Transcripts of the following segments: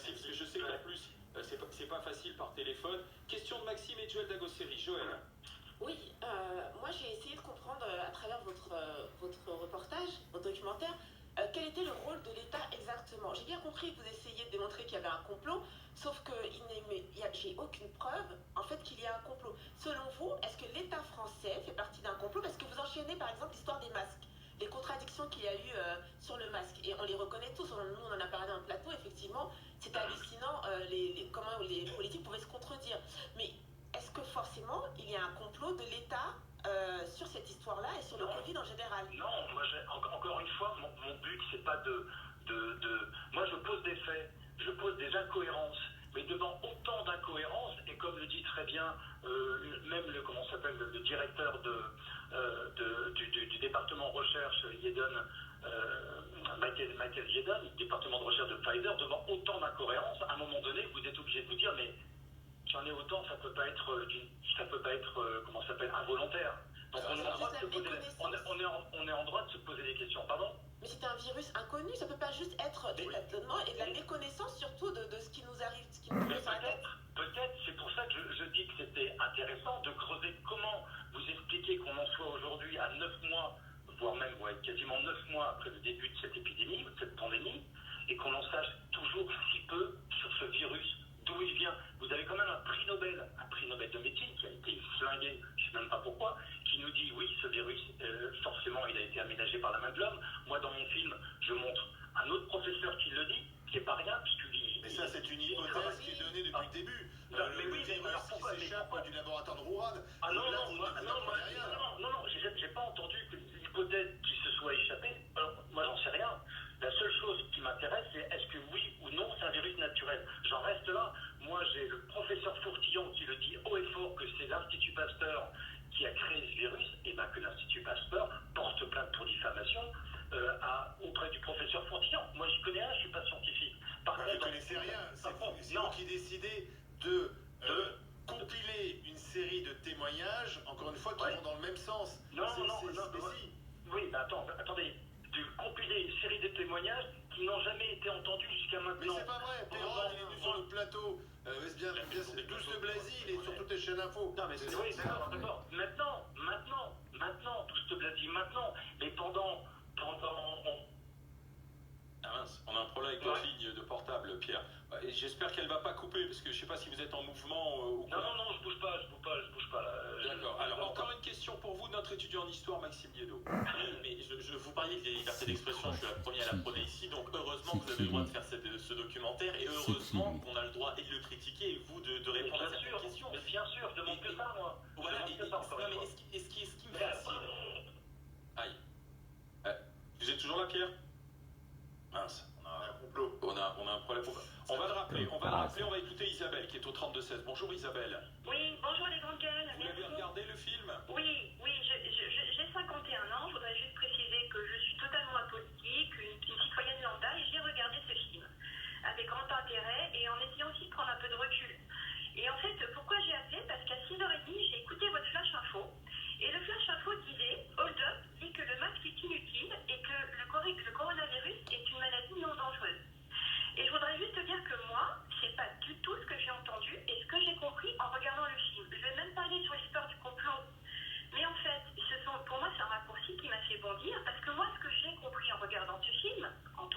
merci, parce que je sais qu'en plus, c'est pas facile par téléphone. Question de Maxime et Joël Dagosseri. Joël. Oui, moi j'ai essayé de comprendre à travers votre reportage, votre documentaire, quel était le rôle de l'État exactement. J'ai bien compris que vous essayiez de démontrer qu'il y avait un complot, sauf que j'ai aucune preuve en fait qu'il y a un complot. Selon vous, est-ce que l'État français fait partie d'un complot? Parce que vous enchaînez par exemple l'histoire des masques, les contradictions qu'il y a eu sur le masque, et on les reconnaît tous, nous on en a parlé dans le plateau, effectivement, c'est hallucinant comment les politiques pouvaient se contredire. Mais est-ce que forcément il y a un complot de l'État sur cette histoire-là et sur le Covid en général? Non, moi encore une fois, mon but c'est pas moi je pose des faits, je pose des incohérences, mais devant autant d'incohérences, et comme le dit très bien même le directeur du département recherche Jeden, Michael Jeden, département de recherche de Pfizer, devant autant d'incohérences, à un moment donné vous êtes obligé de vous dire mais j'en ai autant, ça peut pas être involontaire. Donc on est en droit de se poser des questions, pardon? Mais c'est un virus inconnu, ça peut pas juste être des tâtonnements et de la méconnaissance surtout de ce qui nous arrive, ce qui nous arrive sur la tête. Peut-être, c'est pour ça que je dis que c'était intéressant de creuser comment vous expliquer qu'on en soit aujourd'hui à 9 mois, voire même quasiment 9 mois après le début de cette épidémie, de cette pandémie, et qu'on en sache toujours si peu sur ce virus, d'où il vient. Vous avez quand même un prix Nobel de médecine qui a été flingué, je ne sais même pas pourquoi, qui nous dit oui, ce virus, forcément, il a été aménagé par la main de l'homme. Moi, dans mon film, je montre un autre professeur qui le dit, qui n'est pas rien, puisque mais ça, c'est une hypothèse qui est donnée depuis le début. Le virus qui s'échappe du laboratoire de Wuhan. Ah non, j'ai pas entendu que l'hypothèse qui se soit échappée. Alors, moi, j'en sais rien. La seule chose qui m'intéresse, c'est est-ce que oui ou non, c'est un virus naturel. J'en reste là. Moi, j'ai le professeur Fourtillon qui le dit haut et fort que c'est l'Institut Pasteur qui a créé ce virus, et bien que l'Institut Pasteur porte plainte pour diffamation auprès du professeur Fourtillon. Moi, j'y connais rien, je suis pas scientifique. Vous ne connaissez rien. C'est vous qui décidez de compiler une série de témoignages, encore une fois, qui vont dans le même sens. Oui, mais attendez. De compiler une série de témoignages qui n'ont jamais été entendus jusqu'à maintenant. Mais c'est pas vrai, Perron, il est venu sur le plateau. C'est Douce de Blazy, il est sur toutes les chaînes info. Non, mais oui, d'accord. Maintenant, Douce de Blazy, maintenant. Mais pendant. Ah mince, on a un problème avec notre ligne de portable, Pierre. Et j'espère qu'elle va pas couper, parce que je sais pas si vous êtes en mouvement ou quoi. Non, je bouge pas. D'accord. Alors, encore une question pour vous, notre étudiant en histoire, Maxime Liédo. Oui, mais je vous parlais des libertés d'expression, je suis la première à la prôner ici, donc heureusement que vous avez le droit de faire ce documentaire, et heureusement qu'on a le droit et de le critiquer, et vous de répondre à certaines questions. Mais bien sûr, je demande que ça, moi. Voilà, et ce qui me fascine... Aïe. Vous êtes toujours là, Pierre? Mince, on a un problème. On va le rappeler, on va écouter Isabelle qui est au 32-16. Bonjour Isabelle. Oui, bonjour les grandes gueules. Vous l'avez regardé le film? Oui, j'ai 51 ans, je voudrais juste préciser que je suis totalement apolitique, une citoyenne lambda, et j'ai regardé ce film avec grand intérêt et en essayant aussi de prendre un peu de recul. Et en fait, pourquoi j'ai appelé? Parce qu'à 6h30, j'ai écouté votre flash info, et le flash info disait, Hold Up dit que le masque est inutile et que le coronavirus est une maladie non dangereuse. Et je voudrais juste te dire que moi, c'est pas du tout ce que j'ai entendu et ce que j'ai compris en regardant le film. Je vais même pas aller sur l'histoire du complot. Mais en fait, pour moi, c'est un raccourci qui m'a fait bondir parce que moi, ce que j'ai compris en regardant ce film, en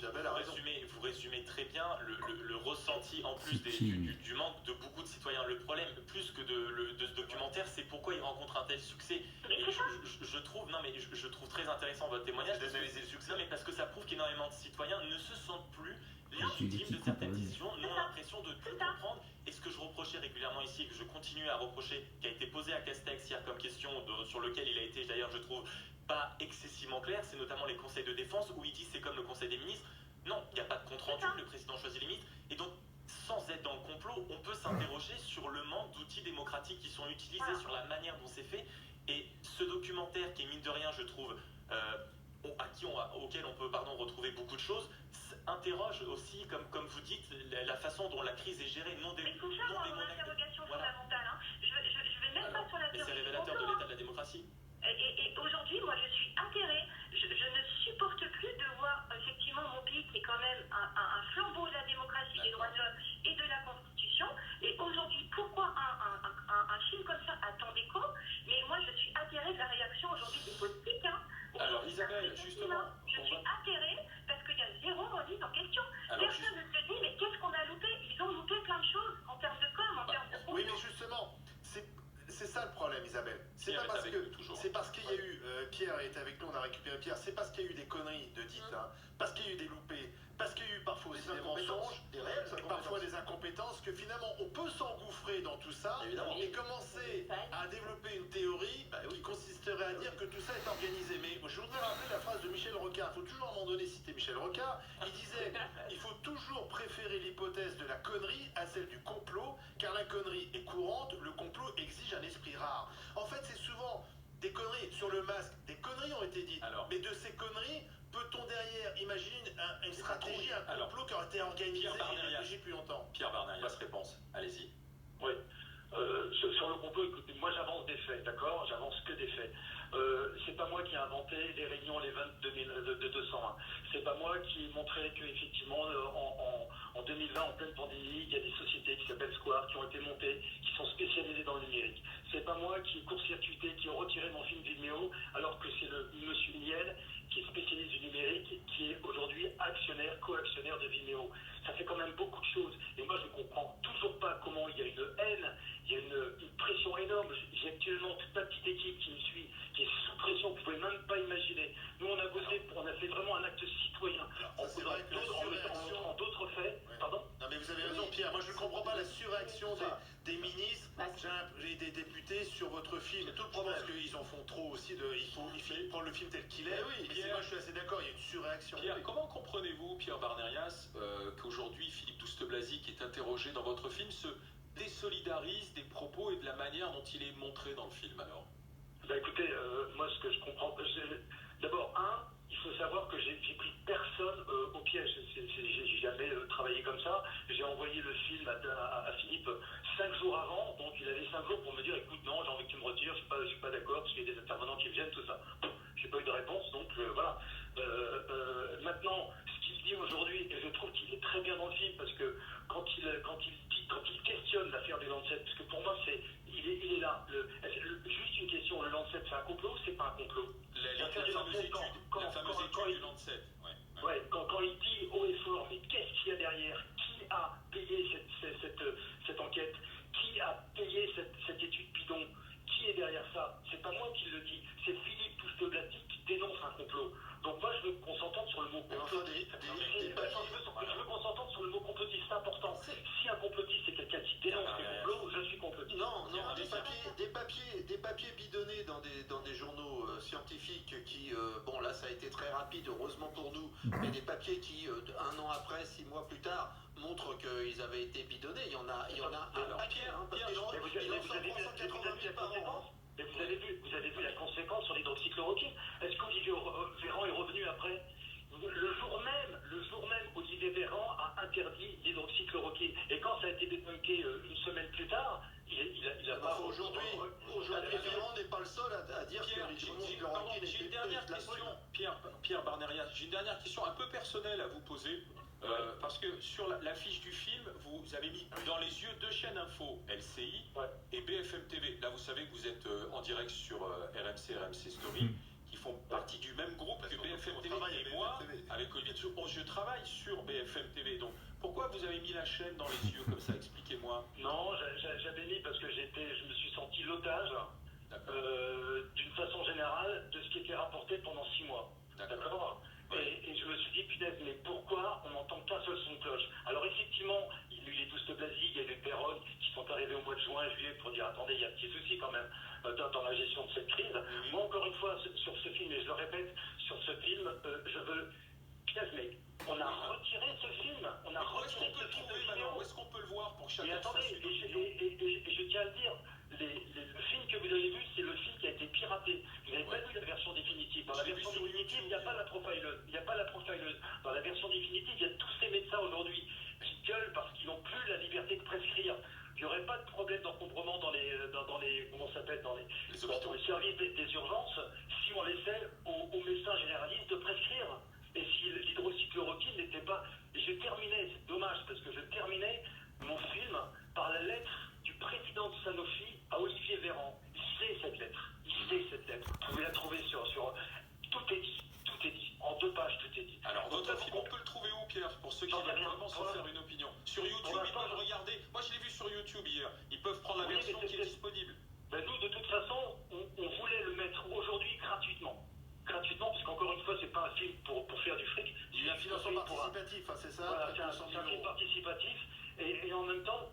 Isabelle a raison. Vous résumez très bien le ressenti en plus du manque de beaucoup de citoyens. Le problème, plus que de ce documentaire, c'est pourquoi il rencontre un tel succès. Et je trouve très intéressant votre témoignage d'analyser le succès, mais parce que ça prouve qu'énormément de citoyens ne se sentent plus légitimes de certaines décisions, n'ont l'impression de tout comprendre. Et ce que je reprochais régulièrement ici, et que je continue à reprocher, qui a été posé à Castex hier comme question, sur lequel il a été d'ailleurs, je trouve, pas excessivement clair, c'est notamment les conseils de défense où il dit c'est comme le conseil des ministres. Non, il n'y a pas de compte rendu, le président choisit les ministres. Et donc, sans être dans le complot, on peut s'interroger sur le manque d'outils démocratiques qui sont utilisés, sur la manière dont c'est fait. Et ce documentaire, qui est mine de rien, je trouve, auquel on peut retrouver beaucoup de choses, interroge aussi, comme vous dites, la façon dont la crise est gérée, non Mais tout ça, mon interrogation fondamentale. Hein. Je vais même pas sur la théorie. C'est révélateur de l'état de la démocratie. Et aujourd'hui, moi, je suis atterrée. Je ne supporte plus de voir effectivement mon pays qui est quand même un flambeau de la démocratie, des droits de l'homme et de la Constitution. Et aujourd'hui, pourquoi un film comme ça a tant d'écho? Mais moi, je suis atterrée de la réaction aujourd'hui des politiques. Hein. Alors, Isabelle, justement... Je suis atterrée parce qu'il y a zéro remise en question. Personne ne se dit, mais qu'est-ce qu'on a loupé? Ils ont loupé plein de choses en termes de com, en termes de... Oui, mais justement, c'est ça le problème, Isabelle. C'est pas parce qu'il y a eu... Pierre était avec nous, on a récupéré Pierre. C'est parce qu'il y a eu des conneries de dites, hein, parce qu'il y a eu des loupés, parce qu'il y a eu parfois aussi des mensonges, et parfois des incompétences, que finalement on peut s'engouffrer dans tout ça et commencer à développer une théorie qui consisterait à dire que tout ça est organisé. Mais je voudrais rappeler la phrase de Michel Rocard. Il faut toujours à un moment donné citer Michel Rocard. Il disait il faut toujours préférer l'hypothèse de la connerie à celle du complot, car la connerie est courante, le complot exige un esprit rare. En fait, c'est souvent des conneries sur le masque. Des conneries ont été dites. Mais de ces conneries, peut-on derrière imaginer une stratégie, un complot qui aurait été organisé et réfléchi depuis longtemps? Pierre Barnerias, réponse. Allez-y. Oui. Sur le complot, écoutez, moi j'avance des faits, d'accord? J'avance que des faits. C'est pas moi qui ai inventé les réunions les 22 de 201. C'est pas moi qui ai montré qu'effectivement en 2020, en pleine pandémie, il y a des sociétés qui s'appellent Square qui ont été montées, qui sont spécialisées dans le numérique. C'est pas moi qui ai court-circuité, qui ai retiré mon film Vimeo, alors que c'est le monsieur Niel qui est spécialiste du numérique, qui est aujourd'hui actionnaire, co-actionnaire de Vimeo. Ça fait quand même beaucoup de choses. Et moi, je ne comprends toujours pas comment il y a une haine, il y a une pression énorme. J'ai actuellement toute ma petite équipe qui me suit, qui est sous pression, vous ne pouvez même pas imaginer. Nous, on a bossé, on a fait vraiment un acte citoyen. En mettant d'autres faits. Ouais. Pardon? Non, mais vous avez raison, Pierre. Moi, je ne comprends pas la surréaction des ministres et des députés sur votre film. Je pense qu'ils en font trop aussi. Il faut prendre le film tel qu'il est. Oui, mais moi, je suis assez d'accord, il y a une surréaction. Pierre, comment comprenez-vous, Pierre Barnerias, qu'aujourd'hui Philippe Douste-Blazy, qui est interrogé dans votre film, se désolidarise des propos et de la manière dont il est montré dans le film alors? Bah écoutez, moi ce que je comprends, d'abord, il faut savoir que j'ai pris personne au piège. J'ai jamais travaillé comme ça. J'ai envoyé le film à Philippe 5 jours avant, donc il avait 5 jours pour me dire écoute, non, j'ai envie que tu me retires, je suis pas d'accord, parce qu'il y a des intervenants qui viennent, tout ça. J'ai pas eu de réponse, donc voilà. Maintenant, ce qu'il dit aujourd'hui, et je trouve qu'il est très bien dans le film, parce que quand il questionne l'affaire du Lancet, parce que pour moi, il est là. Juste une question, le Lancet, c'est un complot ou c'est pas un complot? La fameuse étude du Lancet. Ouais, quand il dit haut et fort, mais qu'est-ce qu'il y a derrière? Qui a payé cette enquête? Qui a payé cette étude bidon? Qui est derrière ça? C'est pas moi qui le dis, c'est Philippe Douste-Blazy qui dénonce un complot. Donc moi je veux qu'on s'entende sur le mot complotiste. Je veux qu'on s'entende sur le mot complotiste, c'est important. Si un complotiste c'est quelqu'un qui dénonce les complots, je suis complotiste. Non, des papiers bidonnés dans des journaux scientifiques qui, bon là ça a été très rapide, heureusement pour nous, mais des papiers qui, 1 an après, 6 mois plus tard, montrent qu'ils avaient été bidonnés. Il y en a un paquet, parce qu'il en sort 380 000 par an. Mais vous avez vu la conséquence sur l'hydroxychloroquine. Est-ce qu'Olivier Véran est revenu après? Le jour même, Olivier Véran a interdit l'hydroxychloroquine. Et quand ça a été débunké une semaine plus tard, il a pas... Aujourd'hui, Véran n'est pas le seul à dire que l'hydroxychloroquine J'ai une dernière question, Pierre Barnerias, j'ai une dernière question un peu personnelle à vous poser. Parce que sur la fiche du film, vous avez mis dans les yeux 2 chaînes info, LCI et BFM TV. Là, vous savez que vous êtes en direct sur RMC Story, qui font partie du même groupe que BFM TV et moi, avec Olivier je travaille sur BFM TV, donc pourquoi vous avez mis la chaîne dans les yeux comme ça? Expliquez-moi. Non, j'avais mis parce que je me suis senti l'otage, d'une façon générale, de ce qui était rapporté pendant 6 mois. D'accord. Et je me suis dit, punaise, mais pourquoi on n'entend qu'un seul son de cloche? Alors effectivement, il y a eu les Douste Blazy, il y a eu les Perron qui sont arrivés au mois de juin, juillet pour dire, attendez, il y a un petit souci quand même dans la gestion de cette crise. Moi, encore une fois, sur ce film, et je le répète, sur ce film, je veux... Punaise, mais on a retiré ce film, on a retiré ce film de vidéo. Où est-ce qu'on peut le voir pour chacun? Et attendez, et je tiens à le dire, le film que vous avez vu, c'est le film qui a été piraté. Vous n'avez pas vu la version définitive. Dans la version définitive, il n'y a pas la profileuse. Il n'y a pas la profileuse. Dans la version définitive, il y a tous ces médecins aujourd'hui qui gueulent parce qu'ils n'ont plus la liberté de prescrire. Il n'y aurait pas de problème d'encombrement dans les comment ça s'appelle, dans les services des urgences si on laissait aux médecins généralistes de prescrire. Et si l'hydroxychloroquine n'était pas... Et je terminais, c'est dommage, parce que je terminais mon film par la lettre du président de Sanofi à Olivier Véran. Lisez cette lettre. Lisez cette lettre. Vous pouvez la trouver sur... Tout est dit. Tout est dit. En 2 pages, tout est dit. Alors, votre film, on peut le trouver où, Pierre? Pour ceux qui veulent vraiment se faire une opinion. Sur YouTube, ils peuvent regarder. Moi, je l'ai vu sur YouTube hier. Ils peuvent prendre la version qui est disponible. Ben, nous, de toute façon, on voulait le mettre aujourd'hui gratuitement. Gratuitement, parce qu'encore une fois, c'est pas un film pour faire du fric. Il y a un financement participatif, c'est ça? Voilà, c'est un film participatif. Et en même temps,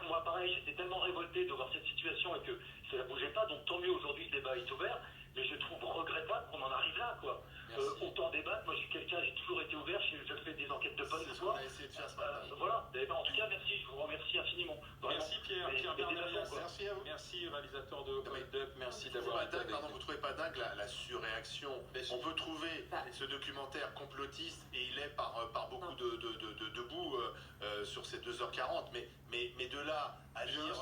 moi pareil, j'étais tellement révolté de voir cette situation et que ça ne bougeait pas, donc tant mieux, aujourd'hui le débat est ouvert, mais je trouve regrettable qu'on en arrive là, quoi. Autant débattre, moi je suis quelqu'un, j'ai toujours été ouvert, je fais des enquêtes de poste ce soir. Voilà, en tout cas, merci, je vous remercie infiniment. Vraiment. Merci Pierre, Pierre Bernalias. Merci à vous. Merci réalisateur de Hold Up, merci d'avoir été avec nous. Vous trouvez pas dingue la surréaction? On peut trouver ce documentaire complotiste et il est par beaucoup de bouts sur ces 2h40, mais de là à dire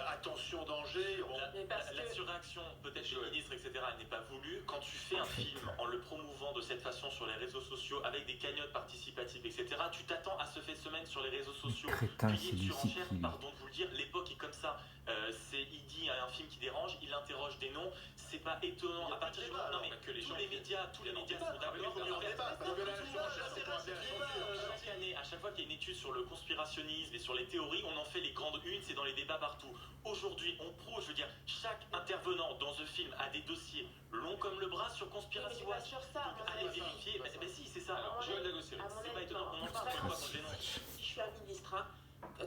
attention danger, la surréaction peut-être chez le ministre, etc., elle n'est pas voulue. Quand tu fais un film en le promouvant de cette façon sur les réseaux sociaux avec des cagnottes participatives, etc., tu t'attends à ce phénomène sur les réseaux sociaux. Payer une surenchère, pardon de vous le dire, l'époque est comme ça. Il dit un film qui dérange, il interroge des noms, c'est pas étonnant. À partir du moment que tous les médias sont d'accord. Chaque année, à chaque fois qu'il y a une étude sur le conspirationnisme et sur les théories, on en fait les grandes unes, c'est dans les débats partout. Aujourd'hui, on prouve, je veux dire, chaque intervenant dans ce film a des dossiers longs comme le bras sur conspiration. Mais sur ça, allez vérifier. Mais si, c'est ça. Alors, Joël Dagossier, c'est pas étonnant. On en parle pas quand je dénonce. Si je suis un ministre, hein,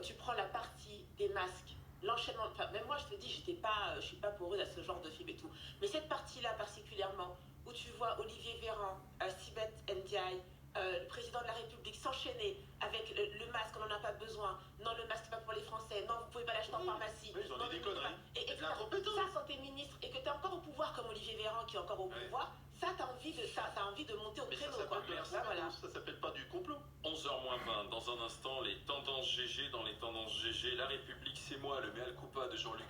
tu prends la partie des masques, l'enchaînement, enfin, même moi je te dis, je suis pas pour eux à ce genre de film et tout. Mais cette partie-là particulièrement, où tu vois Olivier Véran, Sibeth Ndiaye, le président de la République s'enchaîner avec le masque, on n'en a pas besoin. Non, le masque, c'est pas pour les Français. Non, vous pouvez pas l'acheter en pharmacie. Oui, ils ont dit des conneries. Et ça, quand t'es ministre et que t'es encore au pouvoir comme Olivier Véran qui est encore au pouvoir, ça, t'as envie de monter au créneau. Ça s'appelle pas du complot. 11h moins 20, dans un instant, les tendances GG. Dans les tendances GG, La République, c'est moi, le mea culpa de Jean-Luc